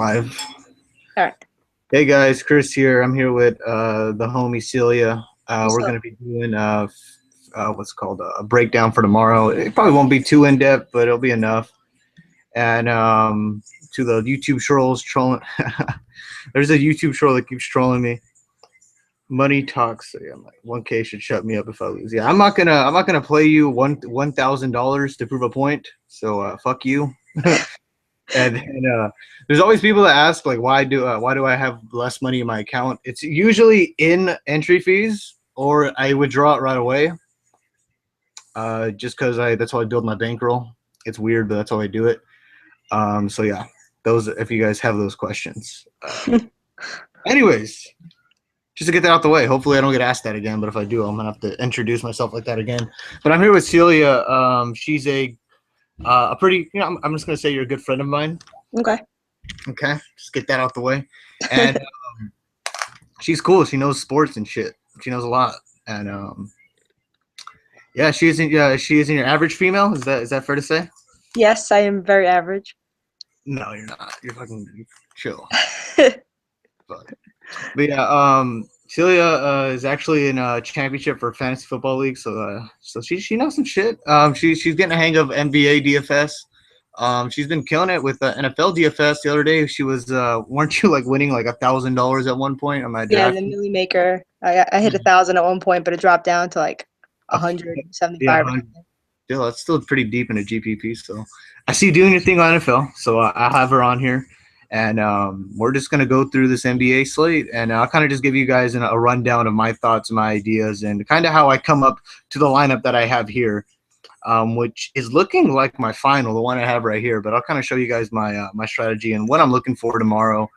Live. All right. Hey guys, Chris here. I'm here with the homie Celia. What's We're up? gonna be doing what's called a breakdown for tomorrow. It probably won't be too in depth, but it'll be enough. And to the YouTube trolls trolling, there's a YouTube troll that keeps trolling me. Money talks. So yeah, I'm like, 1K should shut me up if I lose. Yeah, I'm not gonna play you $1,000 to prove a point. So fuck you. And there's always people that ask like why do I have less money in my account? It's usually in entry fees or I withdraw it right away. Just because that's how I build my bankroll. It's weird, but that's how I do it. So yeah, those if you guys have those questions. Anyways, just to get that out the way. Hopefully I don't get asked that again, but if I do, I'm gonna have to introduce myself like that again. But I'm here with Celia. She's a pretty, I'm just gonna say you're a good friend of mine. Okay. Okay, just get that out the way. And she's cool. She knows sports and shit. She knows a lot. And yeah, she isn't your average female. Is that fair to say? Yes, I am very average. No, you're not. You're fucking chill. But yeah, Celia is actually in a championship for fantasy football league, so she knows some shit. She's getting a hang of NBA DFS. She's been killing it with NFL DFS. The other day, she was weren't you like winning like $1,000 at one point on my Yeah, draft? the Millie Maker. I hit 1,000 at one point, but it dropped down to like 175. Yeah, still that's still pretty deep in a GPP. So I see you doing your thing on NFL. So I have her on here, and we're just gonna go through this NBA slate, and I'll kind of just give you guys a rundown of my thoughts, my ideas, and kind of how I come up to the lineup that I have here. Which is looking like my final, the one I have right here. But I'll kind of show you guys my my strategy and what I'm looking for tomorrow.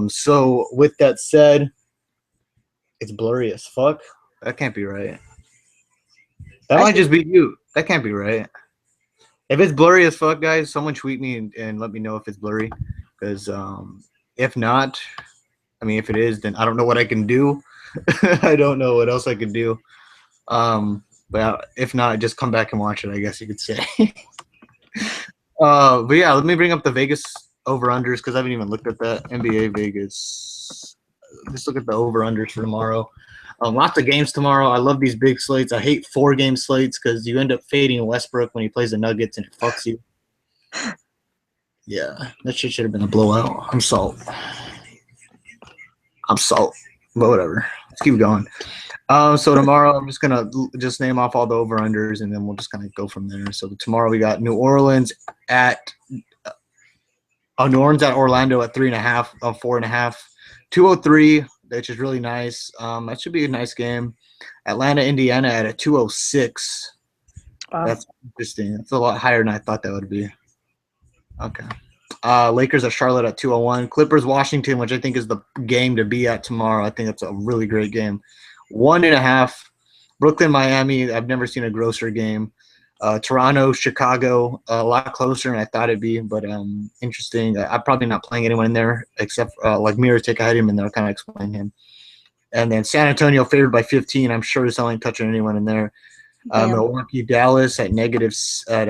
So with that said, it's blurry as fuck. That can't be right. That might just be you. That can't be right. If it's blurry as fuck, guys, someone tweet me and let me know if it's blurry. Because if not, I mean, if it is, then I don't know what I can do. I don't know what else I can do. But if not, just come back and watch it, I guess you could say. But yeah, let me bring up the Vegas over-unders because I haven't even looked at that. NBA Vegas. Let's look at the over-unders for tomorrow. Lots of games tomorrow. I love these big slates. I hate 4-game slates because you end up fading Westbrook when he plays the Nuggets and it fucks you. Yeah, that shit should have been a blowout. I'm salt. But whatever. Let's keep going. So tomorrow I'm just gonna name off all the over-unders and then we'll just kind of go from there. So tomorrow we got New Orleans at Orlando at 3.5, 4.5, 203, which is really nice. That should be a nice game. Atlanta, Indiana at a 206. Wow. That's interesting. That's a lot higher than I thought that would be. Okay. Lakers at Charlotte at 201. Clippers, Washington, which I think is the game to be at tomorrow. I think that's a really great game. 1.5. Brooklyn, Miami. I've never seen a grosser game. Toronto, Chicago, a lot closer than I thought it'd be, but interesting. I'm probably not playing anyone in there except like Mirotic. I had him in there. I'll kind of explain him. And then San Antonio favored by 15. I'm sure it's only touching anyone in there. Milwaukee, Dallas at negatives at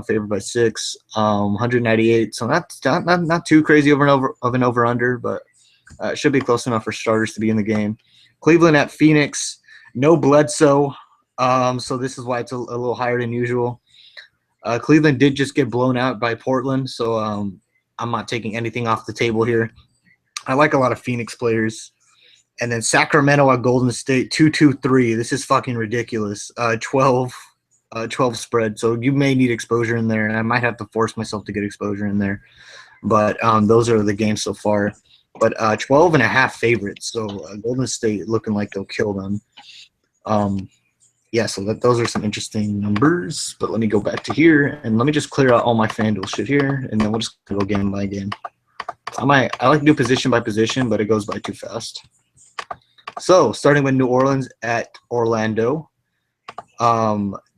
favored by 6. 198. So not too crazy of an over under, but it should be close enough for starters to be in the game. Cleveland at Phoenix. No Bledsoe. So this is why it's a little higher than usual. Cleveland did just get blown out by Portland, so I'm not taking anything off the table here. I like a lot of Phoenix players. And then Sacramento at Golden State, 2-2-3. This is fucking ridiculous. 12 spread. So you may need exposure in there, and I might have to force myself to get exposure in there. But those are the games so far. But 12.5 favorites. So Golden State looking like they'll kill them. Yeah, so those are some interesting numbers. But let me go back to here, and let me just clear out all my Fanduel shit here, and then we'll just go game by game. I like to do position by position, but it goes by too fast. So starting with New Orleans at Orlando.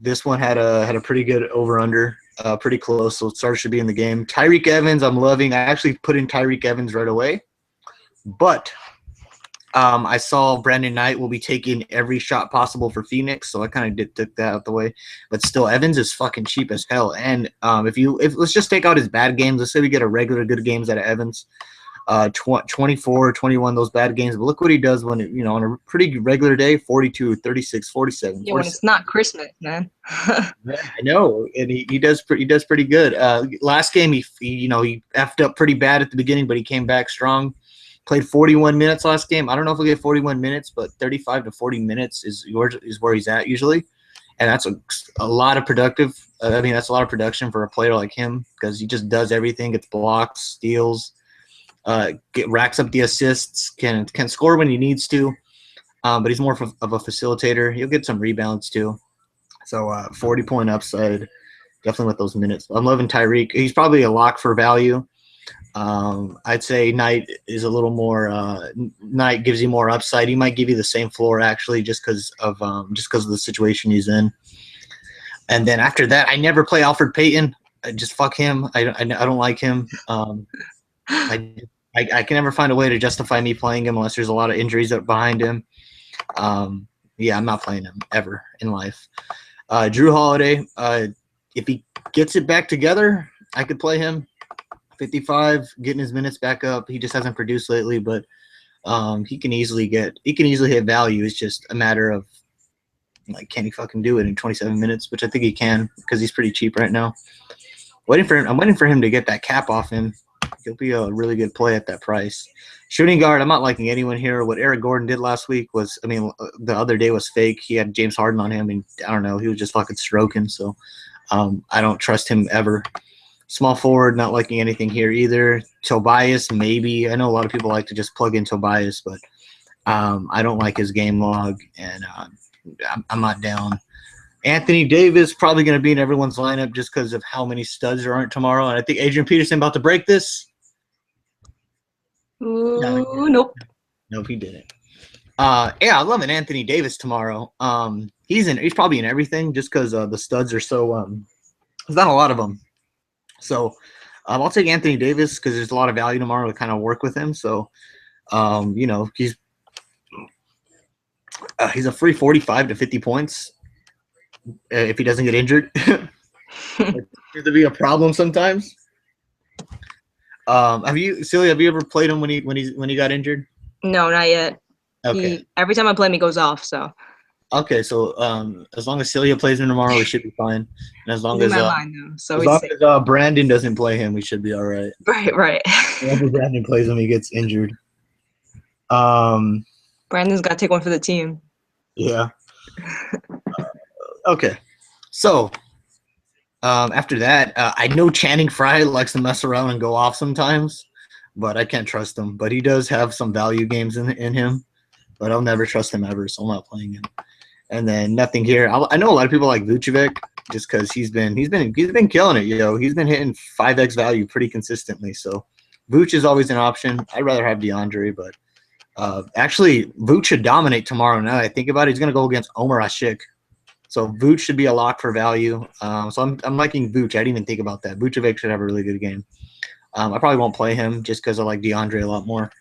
This one had a pretty good over-under, pretty close, so starter should be in the game. Tyreek Evans, I'm loving. I actually put in Tyreek Evans right away. But I saw Brandon Knight will be taking every shot possible for Phoenix, so I kind of took that out the way. But still, Evans is fucking cheap as hell. And if let's just take out his bad games. Let's say we get a regular good games out of Evans, 24, 21, those bad games. But look what he does when on a pretty regular day: 42, 36, 47, Yeah, when 47. it's not Christmas, man. Yeah, I know, and he does pretty good. Last game he effed up pretty bad at the beginning, but he came back strong. Played 41 minutes last game. I don't know if he'll get 41 minutes, but 35 to 40 minutes is where he's at usually, and that's a lot of productive. That's a lot of production for a player like him because he just does everything. Gets blocks, steals, racks up the assists, can score when he needs to, but he's more of a facilitator. He'll get some rebounds too. So 40-point upside, definitely with those minutes. I'm loving Tyreek. He's probably a lock for value. I'd say Knight is a little more. Knight gives you more upside. He might give you the same floor actually, just because of the situation he's in. And then after that, I never play Alfred Payton. Just fuck him. I don't like him. I can never find a way to justify me playing him unless there's a lot of injuries behind him. Yeah, I'm not playing him ever in life. Drew Holiday, if he gets it back together, I could play him. 55, getting his minutes back up. He just hasn't produced lately, but he can easily hit value. It's just a matter of can he fucking do it in 27 minutes, which I think he can because he's pretty cheap right now. I'm waiting for him to get that cap off him. He'll be a really good play at that price. Shooting guard, I'm not liking anyone here. What Eric Gordon did last week was, the other day was fake. He had James Harden on him, and I don't know, he was just fucking stroking. So I don't trust him ever. Small forward, not liking anything here either. Tobias, maybe. I know a lot of people like to just plug in Tobias, but I don't like his game log, and I'm not down. Anthony Davis probably going to be in everyone's lineup just because of how many studs there aren't tomorrow. And I think Adrian Peterson about to break this. Ooh, nope. Nope, he didn't. Yeah, I love an Anthony Davis tomorrow. He's probably in everything just because the studs are so there's not a lot of them. So I'll take Anthony Davis because there's a lot of value tomorrow to kind of work with him. So he's a free 45 to 50 points if he doesn't get injured. It seems to be a problem sometimes. Have you ever played him when he got injured? No, not yet. Okay. Every time I play him, he goes off. So. Okay, so as long as Celia plays him tomorrow, we should be fine. And as long as Brandon doesn't play him, we should be all right. Right. Whenever Brandon plays him, he gets injured. Brandon's got to take one for the team. Yeah. Okay, so after that, I know Channing Frye likes to mess around and go off sometimes, but I can't trust him. But he does have some value games in him, but I'll never trust him ever, so I'm not playing him. And then nothing here. I know a lot of people like Vucevic just because he's been killing it. He's been hitting 5x value pretty consistently. So Vuce is always an option. I'd rather have DeAndre, but actually Vuce should dominate tomorrow. Now that I think about it, he's going to go against Omer Ashik. So Vuce should be a lock for value. So I'm liking Vuce. I didn't even think about that. Vucevic should have a really good game. I probably won't play him just because I like DeAndre a lot more.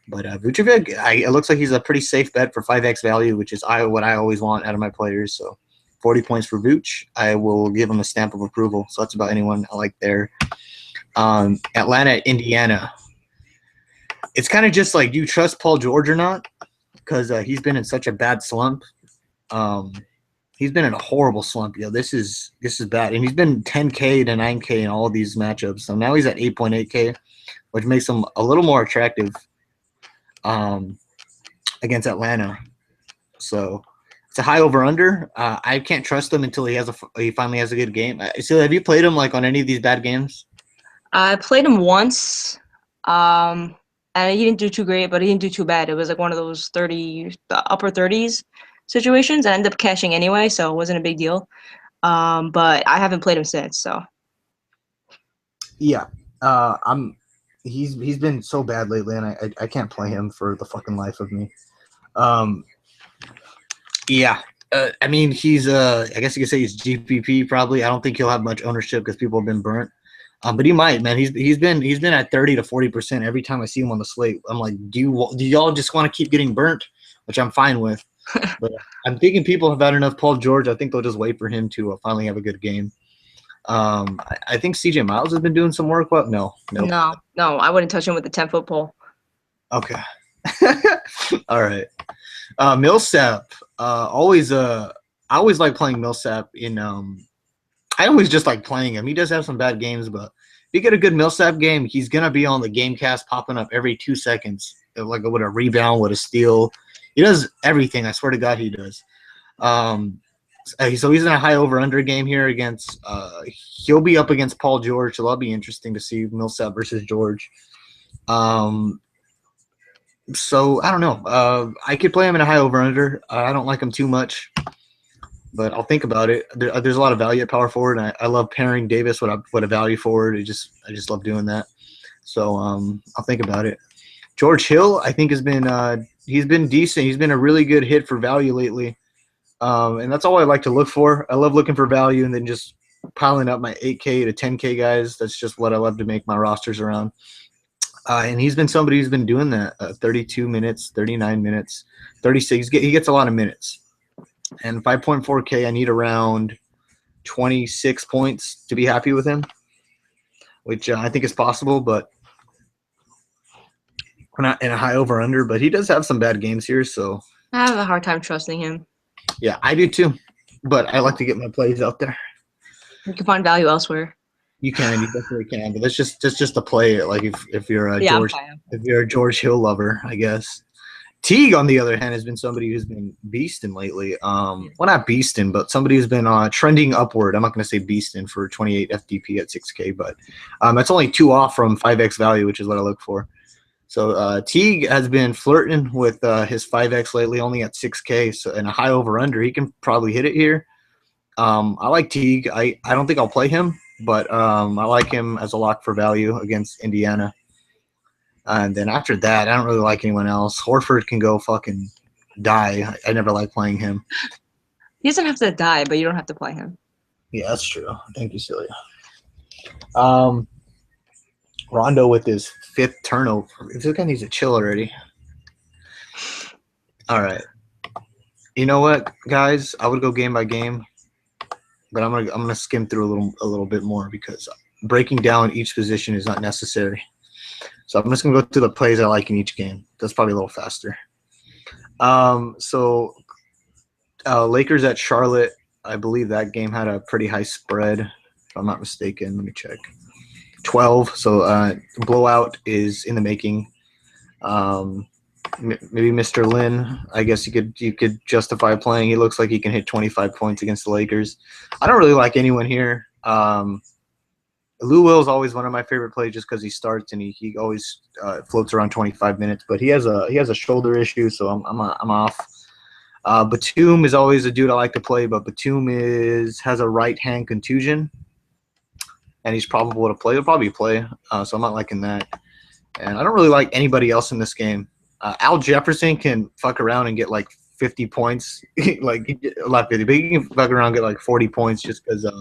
But Vucevic, it looks like he's a pretty safe bet for 5x value, which is what I always want out of my players. So 40 points for Vuce. I will give him a stamp of approval. So that's about anyone I like there. Atlanta, Indiana. It's kind of just like, do you trust Paul George or not? Because he's been in such a bad slump. He's been in a horrible slump. This is bad. And he's been 10K to 9K in all of these matchups. So now he's at 8.8K, which makes him a little more attractive against Atlanta. So it's a high over-under. I can't trust him until he finally has a good game. So have you played him on any of these bad games? I played him once. And he didn't do too great, but he didn't do too bad. It was one of those the upper 30s situations. I ended up cashing anyway, so it wasn't a big deal. But I haven't played him since. So yeah, he's been so bad lately, and I can't play him for the fucking life of me. Yeah, he's I guess you could say he's GPP probably. I don't think he'll have much ownership because people have been burnt. But he might, man. He's been at 30 to 40% every time I see him on the slate. I'm like, do y'all just want to keep getting burnt? Which I'm fine with. But I'm thinking people have had enough Paul George. I think they'll just wait for him to finally have a good game. I think CJ Miles has been doing some work. Well, no, nope. No, I wouldn't touch him with the 10-foot pole. Okay. All right. Millsap. I always like playing Millsap in I always just like playing him. He does have some bad games, but if you get a good Millsap game, he's gonna be on the game cast popping up every 2 seconds. Like with a rebound, with a steal. He does everything. I swear to God he does. So he's in a high over-under game here against he'll be up against Paul George, so that'll be interesting to see Millsap versus George. So I don't know. I could play him in a high over-under. I don't like him too much, but I'll think about it. There's a lot of value at power forward, and I love pairing Davis with a value forward. I just love doing that. So I'll think about it. George Hill, I think, has been he's been decent. He's been a really good hit for value lately. And that's all I like to look for. I love looking for value and then just piling up my 8K to 10K guys. That's just what I love to make my rosters around. And he's been somebody who's been doing that 32 minutes, 39 minutes, 36. He gets a lot of minutes. And 5.4K, I need around 26 points to be happy with him, which I think is possible, but we're not in a high over-under. But he does have some bad games here, so I have a hard time trusting him. Yeah, I do too, but I like to get my plays out there. You can find value elsewhere. You definitely can, but that's just a play. Like if you're a George Hill lover, I guess. Teague, on the other hand, has been somebody who's been beasting lately. Well, not beasting, but somebody who's been trending upward. I'm not going to say beasting for 28 FDP at 6K, but that's only 2 off from 5X value, which is what I look for. So Teague has been flirting with his 5X lately, only at 6K, so in a high over-under. He can probably hit it here. I like Teague. I don't think I'll play him, but I like him as a lock for value against Indiana. And then after that, I don't really like anyone else. Horford can go fucking die. I never like playing him. He doesn't have to die, but you don't have to play him. Yeah, that's true. Thank you, Celia. Rondo with his 5th turnover. This guy needs to chill already. All right. You know what, guys? I would go game by game, but I'm gonna skim through a little bit more because breaking down each position is not necessary. So I'm just gonna go through the plays I like in each game. That's probably a little faster. Lakers at Charlotte. I believe that game had a pretty high spread, if I'm not mistaken. Let me check. 12. So blowout is in the making. Maybe Mr. Lin, I guess you could justify playing. He looks like he can hit 25 points against the Lakers. I don't really like anyone here. Lou Will is always one of my favorite plays just because he starts and he always floats around 25 minutes. But he has a shoulder issue, so I'm off. Batum is always a dude I like to play, but Batum has a right hand contusion. And he's probable to play. He'll probably play, so I'm not liking that. And I don't really like anybody else in this game. Al Jefferson can fuck around and get like 50 points, like not 50, but he can fuck around and get like 40 points just because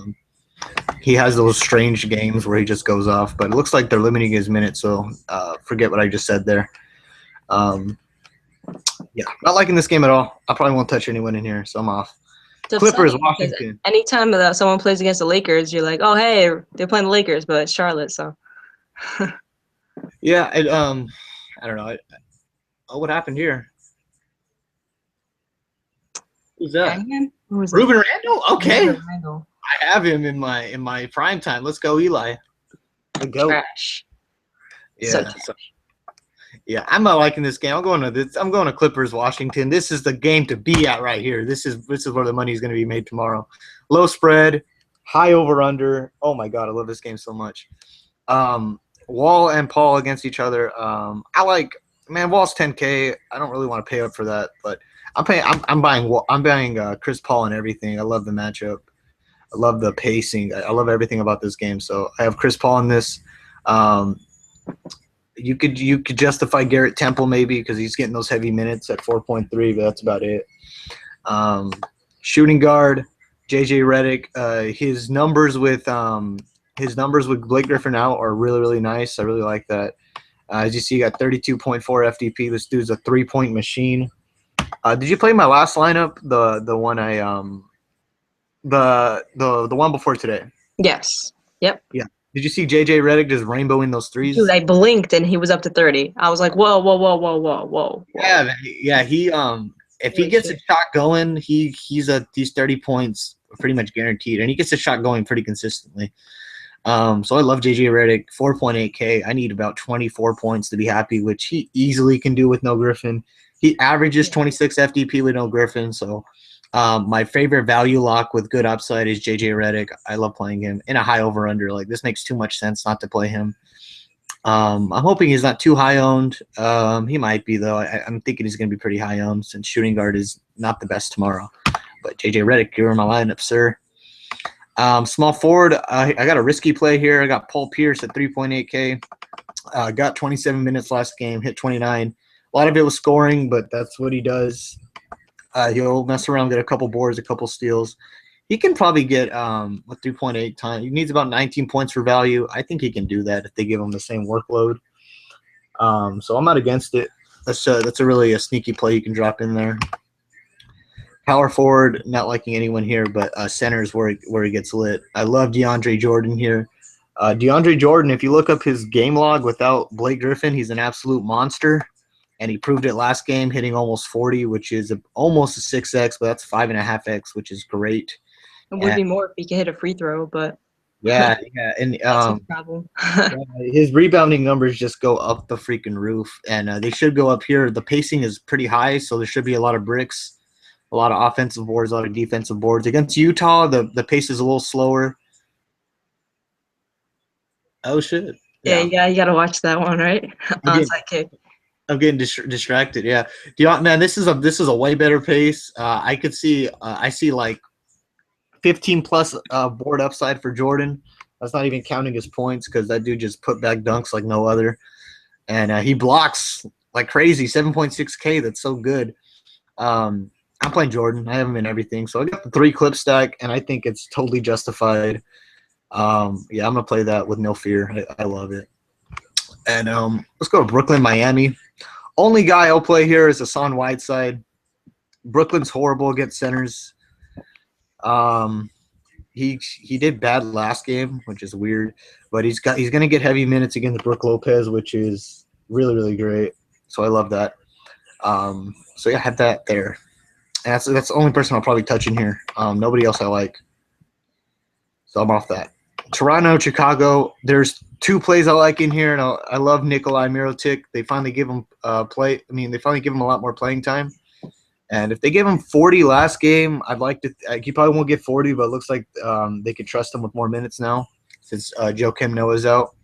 he has those strange games where he just goes off. But it looks like they're limiting his minutes, so forget what I just said there. Yeah, not liking this game at all. I probably won't touch anyone in here, so I'm off. Clippers, Washington. Anytime that someone plays against the Lakers, you're like, oh, hey, they're playing the Lakers, but it's Charlotte, so. Yeah, I don't know. What happened here? Who's that? Ruben Randall? Okay. Ruben Randall. I have him in my prime time. Let's go, Eli. Go. Trash. Yeah. Yeah, I'm not liking this game. I'm going to Clippers, Washington. This is the game to be at right here. This is where the money is going to be made tomorrow. Low spread, high over under. Oh my God, I love this game so much. Wall and Paul against each other. Wall's 10K. I don't really want to pay up for that, but I'm buying Chris Paul and everything. I love the matchup. I love the pacing. I love everything about this game. So I have Chris Paul in this. You could justify Garrett Temple maybe because he's getting those heavy minutes at 4.3, but that's about it. Shooting guard, JJ Redick. His numbers with his numbers with Blake Griffin out are really, really nice. I really like that. As you see, he got 32.4 FDP. This dude's a 3-point machine. Did you play my last lineup? The one I the one before today? Yes. Yep. Yeah. Did you see JJ Redick just rainbowing those Dude, threes? I blinked and he was up to 30. I was like, whoa, whoa, whoa, whoa, whoa, whoa, Yeah, whoa. man. Yeah. He if he Holy gets a shit. shot going, he's 30 points pretty much guaranteed, and he gets a shot going pretty consistently. So I love JJ Redick, 4.8K. I need about 24 points to be happy, which he easily can do with no Griffin. He averages Yeah. 26 FDP with no Griffin. So my favorite value lock with good upside is JJ Redick. I love playing him in a high over under. Like this makes too much sense not to play him. I'm hoping he's not too high owned. He might be though. I'm thinking he's going to be pretty high owned since shooting guard is not the best tomorrow. But JJ Redick, you're in my lineup, sir. Small forward, I got a risky play here. I got Paul Pierce at 3.8K. Got 27 minutes last game, hit 29. A lot of it was scoring, but that's what he does. He'll mess around, get a couple boards, a couple steals. He can probably get a 3.8 times. He needs about 19 points for value. I think he can do that if they give him the same workload. So I'm not against it. That's a really a sneaky play you can drop in there. Power forward, not liking anyone here, but center is where he gets lit. I love DeAndre Jordan here. DeAndre Jordan, if you look up his game log without Blake Griffin, he's an absolute monster. And he proved it last game, hitting almost 40, which is almost a 6x, but that's 5.5x, which is great. It would And be more if he could hit a free throw, but yeah, and that's his problem. his rebounding numbers just go up the freaking roof, and they should go up here. The pacing is pretty high, so there should be a lot of bricks, a lot of offensive boards, a lot of defensive boards. Against Utah, the pace is a little slower. Oh shit! Yeah, Yeah, you gotta watch that one, right? again, Onside kick. I'm getting distracted. Yeah, man, this is a way better pace. I could see I see like 15 plus board upside for Jordan. That's not even counting his points because that dude just put back dunks like no other, and he blocks like crazy. 7.6K. That's so good. I'm playing Jordan. I have him in everything, so I got the 3 clip stack, and I think it's totally justified. Yeah, I'm gonna play that with no fear. I love it. And let's go to Brooklyn, Miami. Only guy I'll play here is Hassan Whiteside. Brooklyn's horrible against centers. He did bad last game, which is weird, but he's gonna get heavy minutes against Brook Lopez, which is really, really great. So I love that. So yeah, I have that there. And that's the only person I'll probably touch in here. Nobody else I like. So I'm off that. Toronto, Chicago. There's 2 plays I like in here, and I love Nikolai Mirotic. They finally give him they finally give him a lot more playing time. And if they give him 40 last game, I'd like to. He probably won't get 40, but it looks like they could trust him with more minutes now since Joakim Noah's out.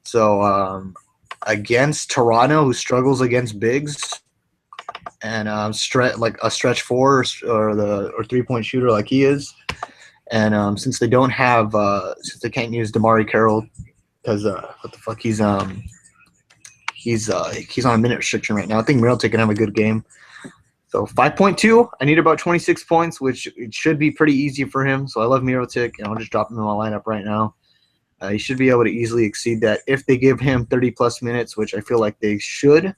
So against Toronto, who struggles against bigs, and stretch 4 or 3-point shooter like he is. And since they don't have, since they can't use Damari Carroll because what the fuck he's on a minute restriction right now. I think Middleton can have a good game. So 5.2, I need about 26 points, which it should be pretty easy for him. So I love Mirotic, and I'll just drop him in my lineup right now. He should be able to easily exceed that if they give him 30-plus minutes, which I feel like they should.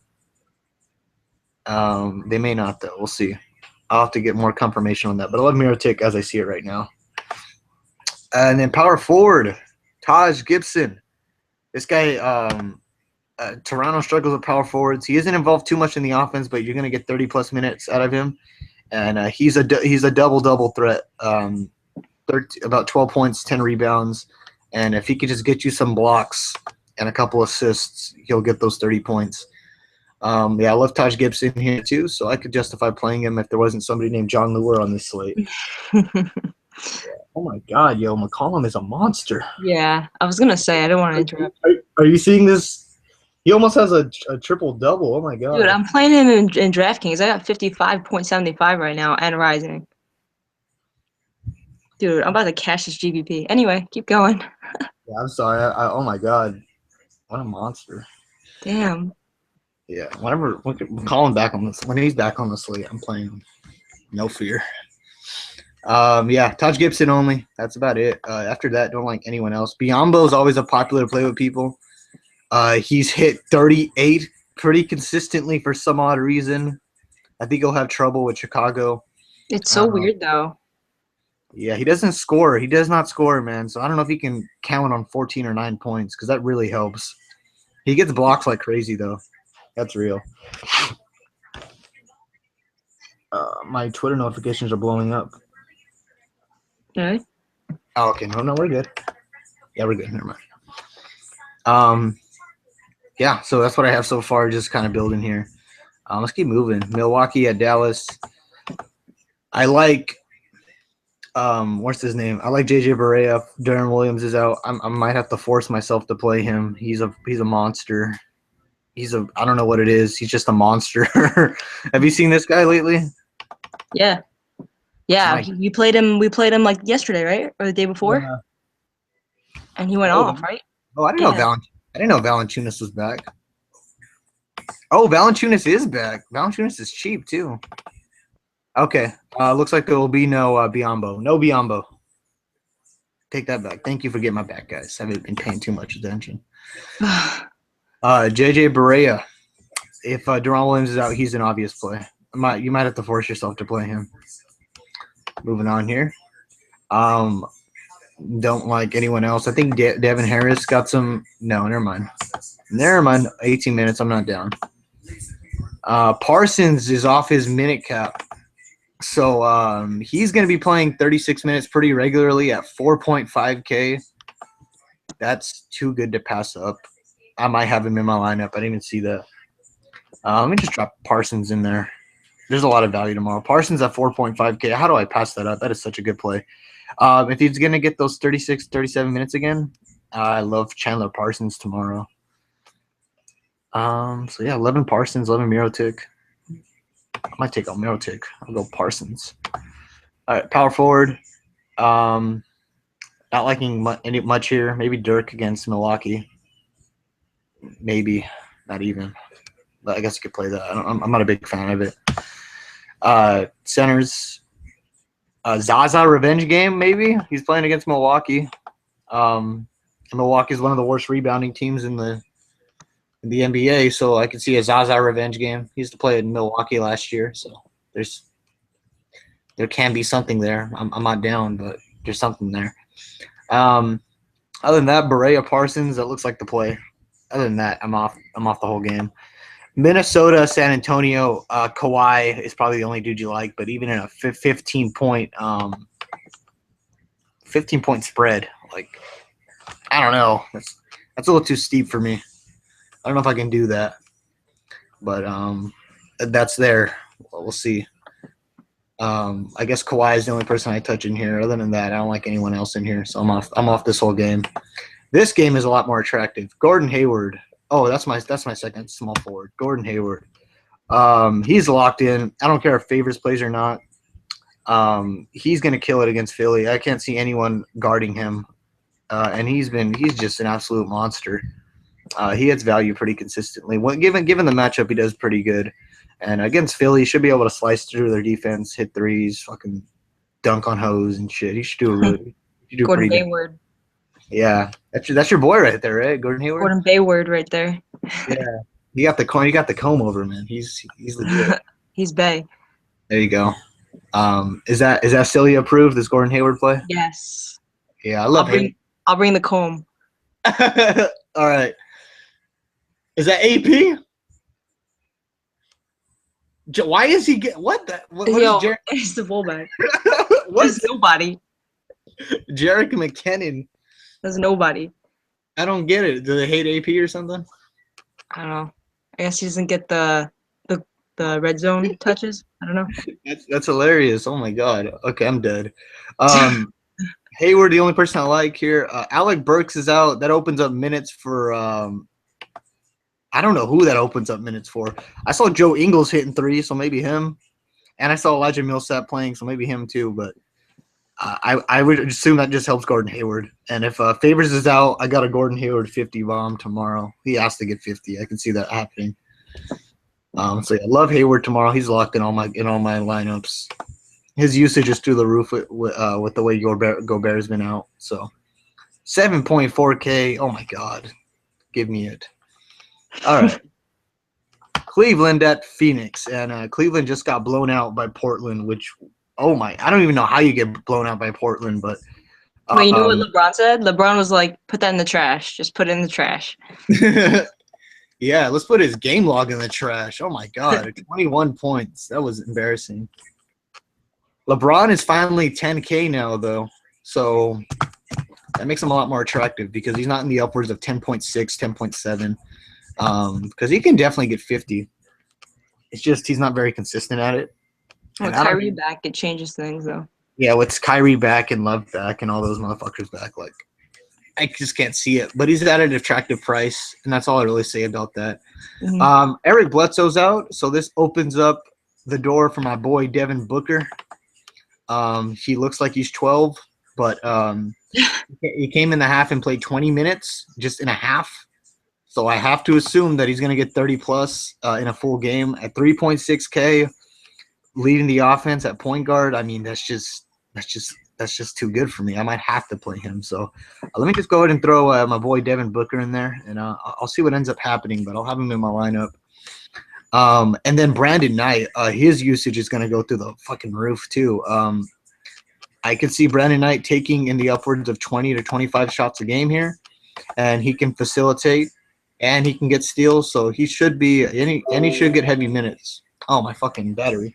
They may not, though. We'll see. I'll have to get more confirmation on that. But I love Mirotic as I see it right now. And then power forward, Taj Gibson. This guy, Toronto struggles with power forwards. He isn't involved too much in the offense, but you're going to get 30-plus minutes out of him. And he's a double-double threat, about 12 points, 10 rebounds. And if he could just get you some blocks and a couple assists, he'll get those 30 points. Yeah, I love Taj Gibson here too, so I could justify playing him if there wasn't somebody named John Lure on this slate. Oh my God, yo, McCollum is a monster. Yeah, I was gonna say I don't want to interrupt. Are you seeing this? He almost has a triple double. Oh my God, Dude, I'm playing him in DraftKings. I got 55.75 right now and rising. Dude, I'm about to cash this GBP. Anyway, keep going. Yeah, I'm sorry. Oh my God, what a monster. Damn. Yeah, whenever McCollum back on this, when he's back on the slate, I'm playing him. No fear. Yeah, Taj Gibson only. That's about it. After that, don't like anyone else. Biombo is always a popular play with people. He's hit 38 pretty consistently for some odd reason. I think he'll have trouble with Chicago. It's so weird though. Yeah, he doesn't score. He does not score, man. So I don't know if he can count on 14 or 9 points because that really helps. He gets blocks like crazy, though. That's real. My Twitter notifications are blowing up. Okay. Oh, okay. No, we're good. Yeah, we're good. Never mind. Yeah, so that's what I have so far, just kind of building here. Let's keep moving. Milwaukee at Dallas. I like what's his name? I like JJ Barea. Darren Williams is out. I might have to force myself to play him. He's a monster. I don't know what it is. He's just a monster. Have you seen this guy lately? Yeah. Yeah, we played him like yesterday, right? Or the day before? Yeah. And he went off, right? Oh, I didn't know Valanciunas was back. Oh, Valanciunas is back. Valanciunas is cheap too. Okay. Looks like there will be no Biombo. No Biombo. Take that back. Thank you for getting my back, guys. I haven't been paying too much attention. JJ Barea. If Deron Williams is out, he's an obvious play. You might have to force yourself to play him. Moving on here. Don't like anyone else. I think Devin Harris got some. No, never mind. 18 minutes. I'm not down. Parsons is off his minute cap. So he's going to be playing 36 minutes pretty regularly at 4.5K. That's too good to pass up. I might have him in my lineup. I didn't even see that. Let me just drop Parsons in there. There's a lot of value tomorrow. Parsons at 4.5K. How do I pass that up? That is such a good play. If he's going to get those 36, 37 minutes again, I love Chandler Parsons tomorrow. So, yeah, 11 Parsons, 11 Mirotic. I might take out Mirotic. I'll go Parsons. All right, power forward. Not liking much here. Maybe Dirk against Milwaukee. Maybe. Not even. But I guess you could play that. I'm not a big fan of it. Centers. Zaza revenge game, maybe. He's playing against Milwaukee. Milwaukee is one of the worst rebounding teams in the NBA, so I could see a Zaza revenge game. He used to play in Milwaukee last year, so there can be something there. I'm not down, but there's something there. Other than that, Barea Parsons, that looks like the play. Other than that, I'm off the whole game. Minnesota, San Antonio, Kawhi is probably the only dude you like, but even in a 15-point spread, like, I don't know. That's a little too steep for me. I don't know if I can do that, but that's there. We'll see. I guess Kawhi is the only person I touch in here. Other than that, I don't like anyone else in here, so I'm off this whole game. This game is a lot more attractive. Gordon Hayward. Oh, that's my second small forward. Gordon Hayward. He's locked in. I don't care if Favors plays or not. He's gonna kill it against Philly. I can't see anyone guarding him. And he's just an absolute monster. He gets value pretty consistently. Given the matchup, he does pretty good. And against Philly, he should be able to slice through their defense, hit threes, fucking dunk on hose and shit. He should do Gordon Hayward. Yeah, that's your boy right there, right? Gordon Hayward. Gordon Hayward right there. Yeah, you got the comb over, man. He's legit. He's Bay. There you go. Is that Celia approved? This Gordon Hayward play? Yes. Yeah, I love him. I'll bring the comb. All right. Is that AP? Why is he get what the? What is it's the fullback. What's nobody? Jerick McKinnon. There's nobody. I don't get it. Do they hate AP or something? I don't know. I guess he doesn't get the red zone touches. I don't know. That's hilarious. Oh my god. Okay, I'm dead. Hayward, the only person I like here. Alec Burks is out. That opens up minutes for. I don't know who that opens up minutes for. I saw Joe Ingles hitting three, so maybe him. And I saw Elijah Millsap playing, so maybe him too. But I would assume that just helps Gordon Hayward. And if Favors is out, I got a Gordon Hayward 50 bomb tomorrow. He has to get 50. I can see that happening. So yeah, I love Hayward tomorrow. He's locked in all my lineups. His usage is through the roof with the way Gobert's been out. So 7.4K. Oh my God, give me it. All right. Cleveland at Phoenix, and Cleveland just got blown out by Portland. Which, oh my, I don't even know how you get blown out by Portland, but But you know what um, LeBron said? LeBron was like, "Put that in the trash. Just put it in the trash." yeah, let's put his game log in the trash. Oh my God, 21 points. That was embarrassing. LeBron is finally 10K now, though, so that makes him a lot more attractive because he's not in the upwards of 10.6, 10.7. Because he can definitely get 50. It's just he's not very consistent at it. With And I don't Kyrie think, back, it changes things though. yeah, with Kyrie back and Love back and all those motherfuckers back, like I just can't see it. But he's at an attractive price, and that's all I really say about that. Mm-hmm. Eric Bledsoe's out, so this opens up the door for my boy Devin Booker. He looks like he's 12, but he came in the half and played 20 minutes just in a half. So I have to assume that he's going to get 30 plus in a full game at 3.6K, leading the offense at point guard. I mean, that's just too good for me. I might have to play him. So let me just go ahead and throw my boy Devin Booker in there, and I'll see what ends up happening. But I'll have him in my lineup. And then Brandon Knight, his usage is going to go through the fucking roof too. I could see Brandon Knight taking in the upwards of 20 to 25 shots a game here, and he can facilitate, and he can get steals, so he should be and he should get heavy minutes. Oh, my fucking battery.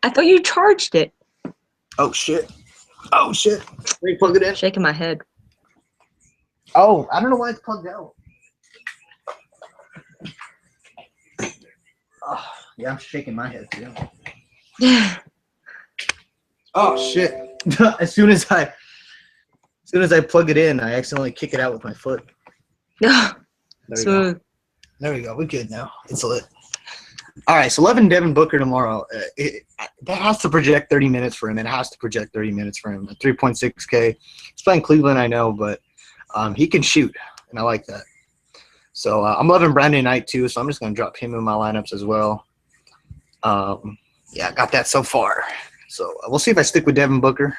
I thought you charged it. Oh shit. Oh shit. Let me plug it in. Shaking my head. Oh, I don't know why it's plugged out. Oh, yeah, I'm shaking my head too. Oh shit. as soon as I plug it in, I accidentally kick it out with my foot. There we Smooth. go. There we go. We're good now. It's lit. All right, so 11 Devin Booker tomorrow. That has to project 30 minutes for him. It has to project 30 minutes for him. 3.6K. He's playing Cleveland, I know, but he can shoot, and I like that. So I'm loving Brandon Knight too, so I'm just going to drop him in my lineups as well. Yeah, I got that so far. So we'll see if I stick with Devin Booker.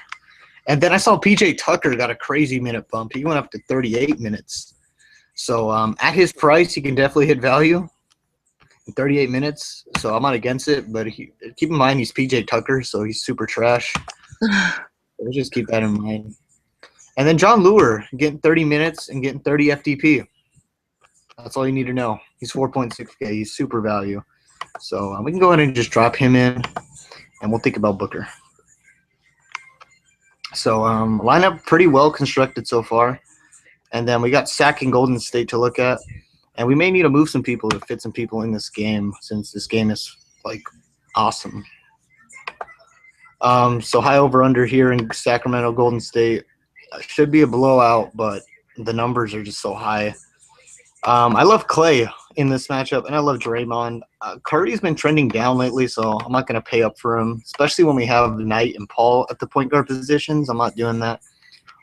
And then I saw PJ Tucker got a crazy minute bump. He went up to 38 minutes. So at his price, he can definitely hit value in 38 minutes. So I'm not against it, but keep in mind he's PJ Tucker, so he's super trash. We'll just keep that in mind. And then John Lure getting 30 minutes and getting 30 FTP. That's all you need to know. He's 4.6K. He's super value. So we can go ahead and just drop him in, and we'll think about Booker. So lineup pretty well constructed so far. And then we got Sack and Golden State to look at. And we may need to move some people to fit some people in this game since this game is, like, awesome. So high over-under here in Sacramento, Golden State. Should be a blowout, but the numbers are just so high. I love Clay in this matchup, and I love Draymond. Curry's been trending down lately, so I'm not going to pay up for him, especially when we have Knight and Paul at the point guard positions. I'm not doing that.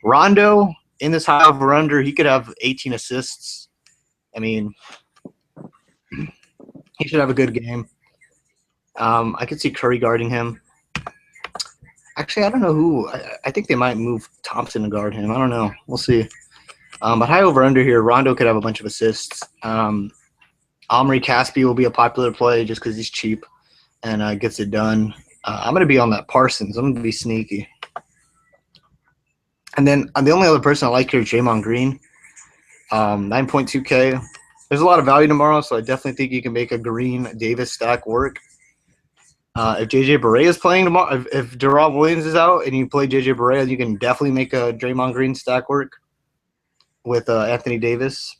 Rondo, in this high over-under, he could have 18 assists. I mean, he should have a good game. I could see Curry guarding him. Actually, I don't know who. I think they might move Thompson to guard him. I don't know. We'll see. But high over-under here, Rondo could have a bunch of assists. Omri Caspi will be a popular play just because he's cheap and gets it done. I'm going to be on that Parsons. I'm going to be sneaky. And then the only other person I like here is Draymond Green. 9.2K. There's a lot of value tomorrow, so I definitely think you can make a Green-Davis stack work. If J.J. Barea is playing tomorrow, if Darrell Williams is out and you play J.J. Barea, you can definitely make a Draymond Green stack work with Anthony Davis.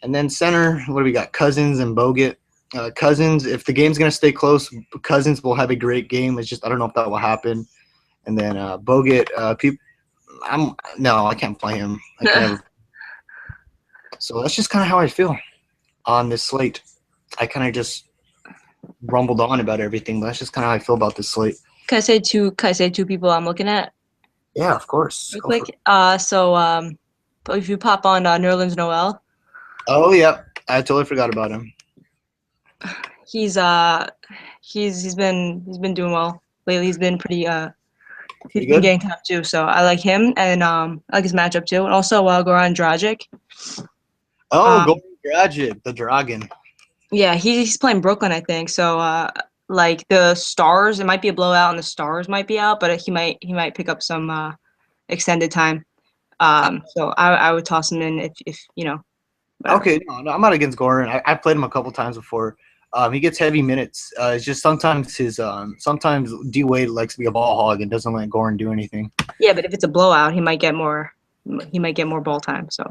And then center, what do we got? Cousins and Bogut. Cousins, if the game's going to stay close, Cousins will have a great game. It's just I don't know if that will happen. And then Bogut, I can't play him. I can never. So that's just kind of how I feel on this slate. I kind of just rumbled on about everything, but that's just kind of how I feel about this slate. Can I say two people I'm looking at? Yeah, of course. Real quick. If you pop on Nerlens Noel. Oh yeah, I totally forgot about him. He's been doing well. lately. He's been pretty Pretty he's been good. getting top too. So I like him, and I like his matchup too. And also Goran Dragic. Oh, Um, Goran Dragic, the Dragon. yeah, he's playing Brooklyn, I think. So like the Stars, it might be a blowout, and the Stars might be out, but he might pick up some extended time. So I would toss him in if you know. Whatever. Okay, no, I'm not against Goran. I played him a couple times before. He gets heavy minutes. It's just sometimes D Wade likes to be a ball hog and doesn't let Goran do anything. Yeah, but if it's a blowout, he might get more. He might get more ball time. So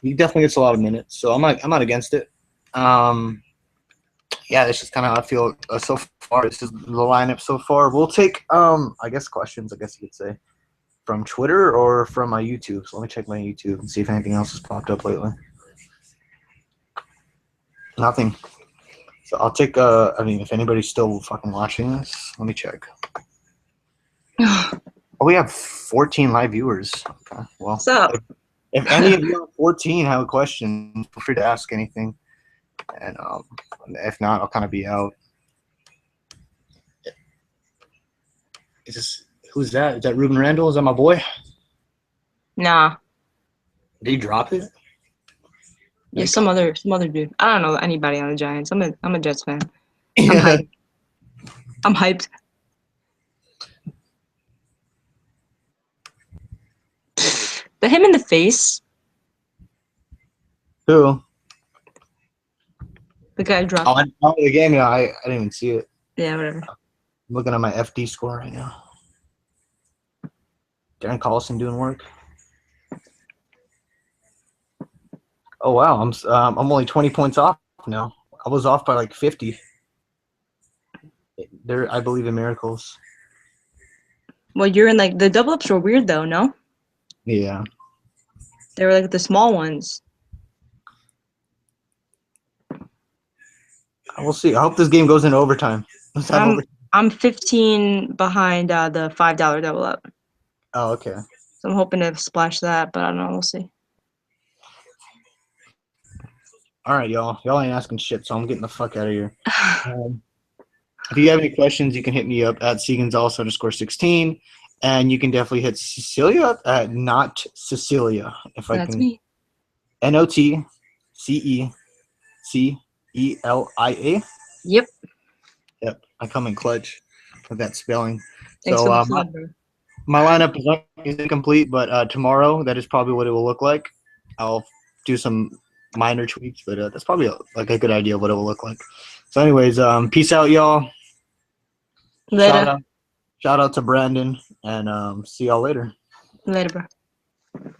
He definitely gets a lot of minutes, so I'm not against it. Yeah, that's just kind of how I feel so far. This is the lineup so far. We'll take I guess questions. I guess you could say from Twitter or from my YouTube. So let me check my YouTube and see if anything else has popped up lately. Nothing. So I'll take. I mean, if anybody's still fucking watching this, let me check. Oh, we have 14 live viewers. Okay, well, what's up? if any of you 14 have a question, feel free to ask anything. And if not, I'll kind of be out. Who's that? Is that Ruben Randall? Is that my boy? Nah. Did he drop it? Yeah, some other dude. I don't know anybody on the Giants. I'm a Jets fan. I'm Yeah. hyped. I'm hyped. The him in the face. Who? The guy dropped. Oh, I know the game. Yeah, I didn't even see it. Yeah, whatever. I'm looking at my FD score right now. Darren Collison doing work. Oh wow, I'm only 20 points off now. I was off by like 50. I believe in miracles. Well, you're in like the double ups were weird though, no? Yeah. They were like the small ones. We'll see. I hope this game goes into overtime. Let's have overtime. I'm 15 behind the $5 double up. Oh, okay. So I'm hoping to splash that, but I don't know. We'll see. All right, y'all. Y'all ain't asking shit, so I'm getting the fuck out of here. If you have any questions, you can hit me up at Seagans_16, and you can definitely hit Cecilia up at not Cecilia. If I That's can. me. NOTCECELIA. Yep. Yep, I come in clutch with that spelling. Thanks So for the plug, bro. my lineup is incomplete, but tomorrow that is probably what it will look like. I'll do some minor tweaks, but that's probably like a good idea of what it will look like. So, anyways, peace out, y'all. Later. Shout out to Brandon, and see y'all later. Later, bro.